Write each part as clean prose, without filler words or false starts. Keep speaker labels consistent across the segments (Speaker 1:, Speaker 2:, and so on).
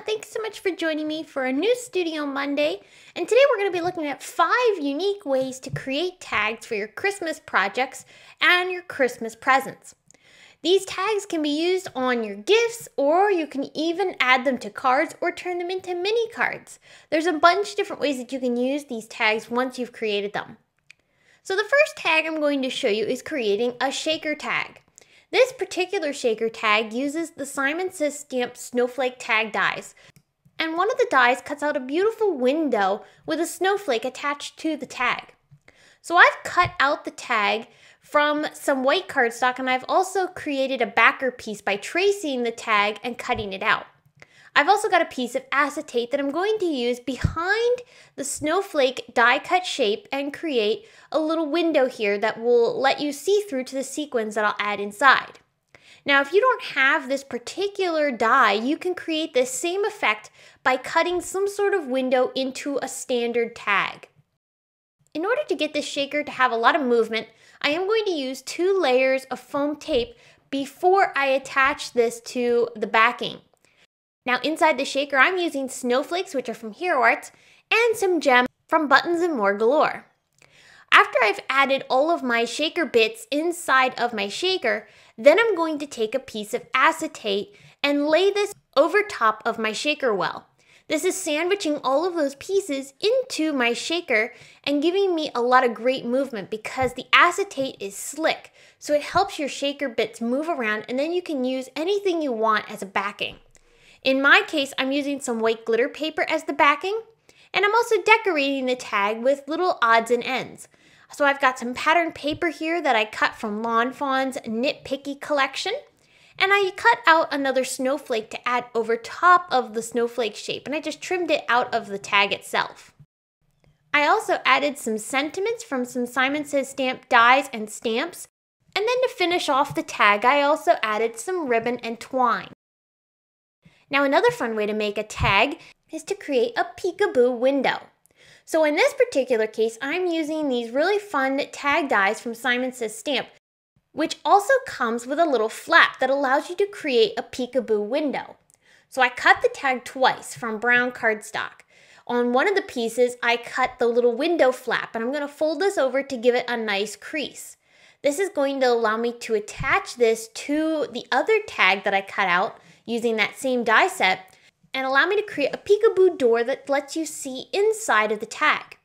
Speaker 1: Thanks so much for joining me for a new Studio Monday. And today we're going to be looking at 5 unique ways to create tags for your Christmas projects and your Christmas presents. These tags can be used on your gifts, or you can even add them to cards or turn them into mini cards. There's a bunch of different ways that you can use these tags once you've created them. So the first tag I'm going to show you is creating a shaker tag. This particular shaker tag uses the Simon Says Stamp Snowflake tag dies. And one of the dies cuts out a beautiful window with a snowflake attached to the tag. So I've cut out the tag from some white cardstock, and I've also created a backer piece by tracing the tag and cutting it out. I've also got a piece of acetate that I'm going to use behind the snowflake die cut shape and create a little window here that will let you see through to the sequins that I'll add inside. Now, if you don't have this particular die, you can create this same effect by cutting some sort of window into a standard tag. In order to get this shaker to have a lot of movement, I am going to use 2 layers of foam tape before I attach this to the backing. Now inside the shaker, I'm using snowflakes, which are from Hero Arts, and some gems from Buttons and More Galore. After I've added all of my shaker bits inside of my shaker, then I'm going to take a piece of acetate and lay this over top of my shaker well. This is sandwiching all of those pieces into my shaker and giving me a lot of great movement because the acetate is slick, so it helps your shaker bits move around, and then you can use anything you want as a backing. In my case, I'm using some white glitter paper as the backing, and I'm also decorating the tag with little odds and ends. So I've got some patterned paper here that I cut from Lawn Fawn's Nitpicky collection, and I cut out another snowflake to add over top of the snowflake shape, and I just trimmed it out of the tag itself. I also added some sentiments from some Simon Says Stamp dies and stamps, and then to finish off the tag, I also added some ribbon and twine. Now another fun way to make a tag is to create a peekaboo window. So in this particular case, I'm using these really fun tag dies from Simon Says Stamp, which also comes with a little flap that allows you to create a peekaboo window. So I cut the tag twice from brown cardstock. On one of the pieces, I cut the little window flap, and I'm going to fold this over to give it a nice crease. This is going to allow me to attach this to the other tag that I cut out using that same die set, and allow me to create a peekaboo door that lets you see inside of the tag.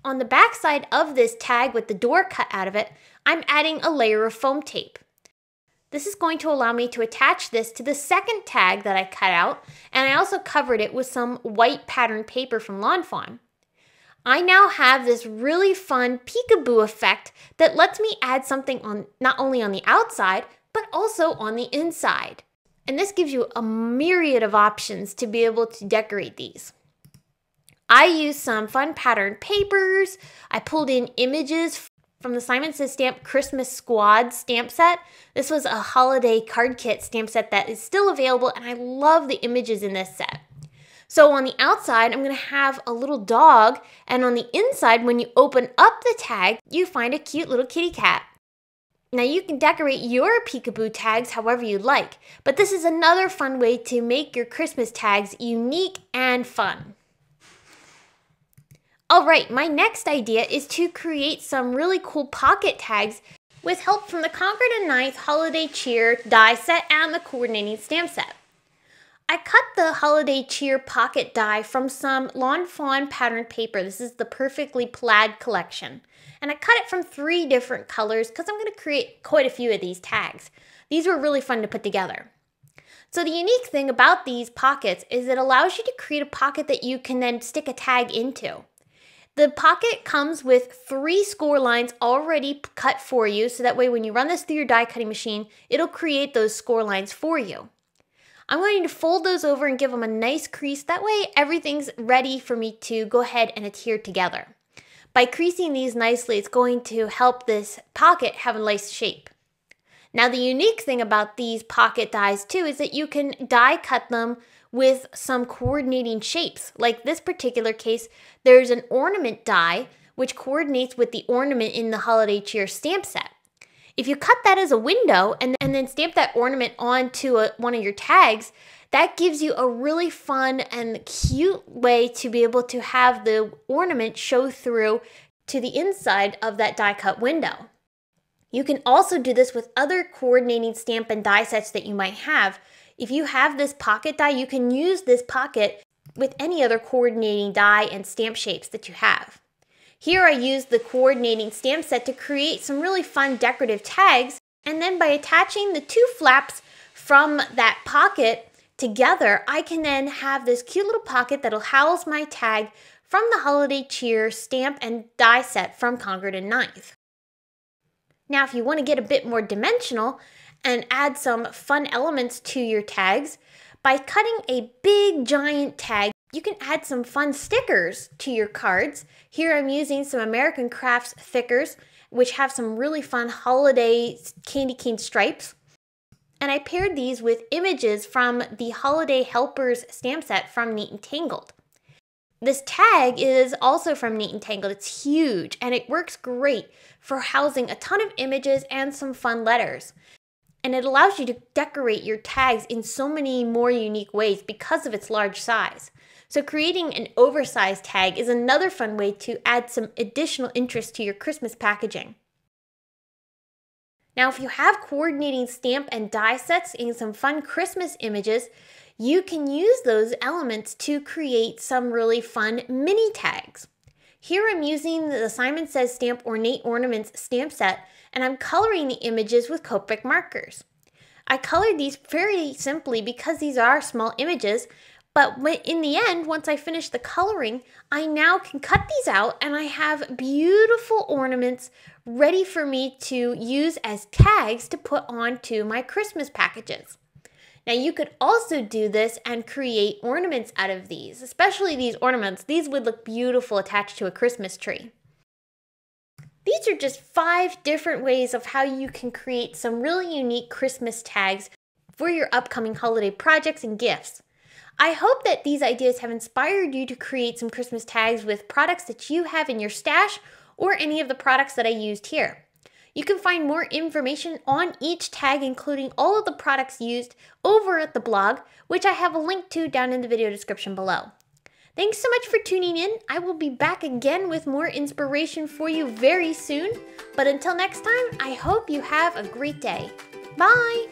Speaker 1: On the back side of this tag with the door cut out of it, I'm adding a layer of foam tape. This is going to allow me to attach this to the second tag that I cut out, and I also covered it with some white patterned paper from Lawn Fawn. I now have this really fun peekaboo effect that lets me add something on not only on the outside, but also on the inside. And this gives you a myriad of options to be able to decorate these. I used some fun patterned papers. I pulled in images from the Simon Says Stamp Christmas Squad stamp set. This was a holiday card kit stamp set that is still available, and I love the images in this set. So on the outside, I'm going to have a little dog, and on the inside, when you open up the tag, you find a cute little kitty cat. Now you can decorate your peekaboo tags however you like, but this is another fun way to make your Christmas tags unique and fun. Alright, my next idea is to create some really cool pocket tags with help from the Concord and 9th Holiday Cheer die set and the coordinating stamp set. I cut the Holiday Cheer pocket die from some Lawn Fawn patterned paper. This is the Perfectly Plaid collection. And I cut it from 3 different colors because I'm going to create quite a few of these tags. These were really fun to put together. So the unique thing about these pockets is it allows you to create a pocket that you can then stick a tag into. The pocket comes with 3 score lines already cut for you, so that way when you run this through your die cutting machine, it'll create those score lines for you. I'm going to fold those over and give them a nice crease. That way everything's ready for me to go ahead and adhere together. By creasing these nicely, it's going to help this pocket have a nice shape. Now the unique thing about these pocket dies too is that you can die cut them with some coordinating shapes. Like this particular case, there's an ornament die which coordinates with the ornament in the Holiday Cheer stamp set. If you cut that as a window and then stamp that ornament onto one of your tags, that gives you a really fun and cute way to be able to have the ornament show through to the inside of that die cut window. You can also do this with other coordinating stamp and die sets that you might have. If you have this pocket die, you can use this pocket with any other coordinating die and stamp shapes that you have. Here I used the coordinating stamp set to create some really fun decorative tags, and then by attaching the two flaps from that pocket together, I can then have this cute little pocket that'll house my tag from the Holiday Cheer stamp and die set from Concord and 9th. Now, if you want to get a bit more dimensional and add some fun elements to your tags, by cutting a big giant tag, you can add some fun stickers to your cards. Here I'm using some American Crafts thickers, which have some really fun holiday candy cane stripes. And I paired these with images from the Holiday Helpers stamp set from Neat and Tangled. This tag is also from Neat and Tangled. It's huge and it works great for housing a ton of images and some fun letters. And it allows you to decorate your tags in so many more unique ways because of its large size. So creating an oversized tag is another fun way to add some additional interest to your Christmas packaging. Now, if you have coordinating stamp and die sets and some fun Christmas images, you can use those elements to create some really fun mini tags. Here I'm using the Simon Says Stamp Ornate Ornaments stamp set, and I'm coloring the images with Copic markers. I colored these very simply because these are small images, but in the end, once I finish the coloring, I now can cut these out and I have beautiful ornaments ready for me to use as tags to put onto my Christmas packages. Now you could also do this and create ornaments out of these, especially these ornaments. These would look beautiful attached to a Christmas tree. These are just 5 different ways of how you can create some really unique Christmas tags for your upcoming holiday projects and gifts. I hope that these ideas have inspired you to create some Christmas tags with products that you have in your stash or any of the products that I used here. You can find more information on each tag, including all of the products used, over at the blog, which I have a link to down in the video description below. Thanks so much for tuning in. I will be back again with more inspiration for you very soon. But until next time, I hope you have a great day. Bye!